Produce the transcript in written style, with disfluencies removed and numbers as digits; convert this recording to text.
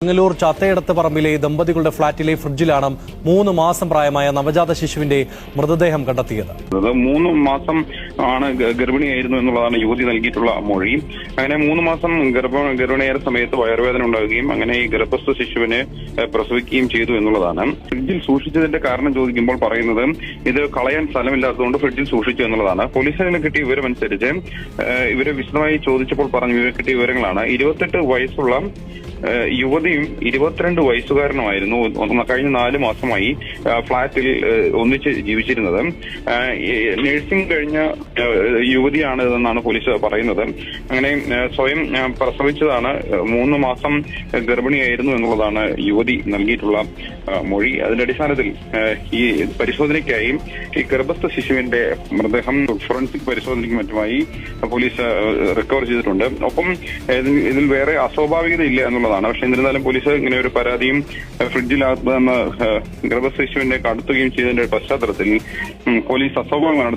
ബംഗളൂർ ചാത്തയിടത്ത് പറമ്പിലെ ദമ്പതികളുടെ ഫ്ളാറ്റിലെ ഫ്രിഡ്ജിലാണ് 3 മാസം പ്രായമായ നവജാത ശിശുവിന്റെ മൃതദേഹം കണ്ടെത്തിയത്. 3 മാസം ആണ് ഗർഭിണിയായിരുന്നു എന്നുള്ളതാണ് യുവതി നൽകിയിട്ടുള്ള മൊഴി. അങ്ങനെ 3 മാസം ഗർഭിണിയായ സമയത്ത് വയറുവേദന ഉണ്ടാവുകയും അങ്ങനെ ഈ ഗർഭസ്ഥ ശിശുവിനെ പ്രസവിക്കുകയും ചെയ്തു എന്നുള്ളതാണ്. ഫ്രിഡ്ജിൽ സൂക്ഷിച്ചതിന്റെ കാരണം ചോദിക്കുമ്പോൾ പറയുന്നത് ഇത് കളയാൻ സ്ഥലമില്ലാത്തതുകൊണ്ട് ഫ്രിഡ്ജിൽ സൂക്ഷിച്ചു എന്നുള്ളതാണ്. പോലീസിന് കിട്ടിയ വിവരമനുസരിച്ച് ഇവരെ വിശദമായി ചോദിച്ചപ്പോൾ കിട്ടിയ വിവരങ്ങളാണ്. 28 വയസ്സുള്ള യുവതിയും 22 വയസ്സുകാരനുമായിരുന്നു കഴിഞ്ഞ 4 മാസമായി ഫ്ളാറ്റിൽ ഒന്നിച്ച് ജീവിച്ചിരുന്നത്. നഴ്സിംഗ് കഴിഞ്ഞ യുവതിയാണ് ഇതെന്നാണ് പോലീസ് പറയുന്നത്. അങ്ങനെ സ്വയം പ്രസവിച്ചതാണ്, 3 മാസം ഗർഭിണിയായിരുന്നു എന്നുള്ളതാണ് യുവതി നൽകിയിട്ടുള്ള മൊഴി. അതിന്റെ അടിസ്ഥാനത്തിൽ ഈ പരിശോധനയ്ക്കായി ഈ ഗർഭസ്ഥ ശിശുവിന്റെ മൃതദേഹം ഫോറൻസിക് പരിശോധനയ്ക്ക് മറ്റുമായി പോലീസ് റിക്കവർ ചെയ്തിട്ടുണ്ട്. ഒപ്പം ഇതിൽ വേറെ അസ്വാഭാവികത ഇല്ല എന്നുള്ളതാണ്. പക്ഷെ എന്നിരുന്നാലും പോലീസ് ഇങ്ങനെ ഒരു പരാതിയും ഫ്രിഡ്ജിനകത്ത് നിന്ന് ഗർഭസ്ഥ ശിശുവിനെ കടത്തുകയും ചെയ്തതിന്റെ പശ്ചാത്തലത്തിൽ പോലീസ് അസ്വാഭാവികമാണ്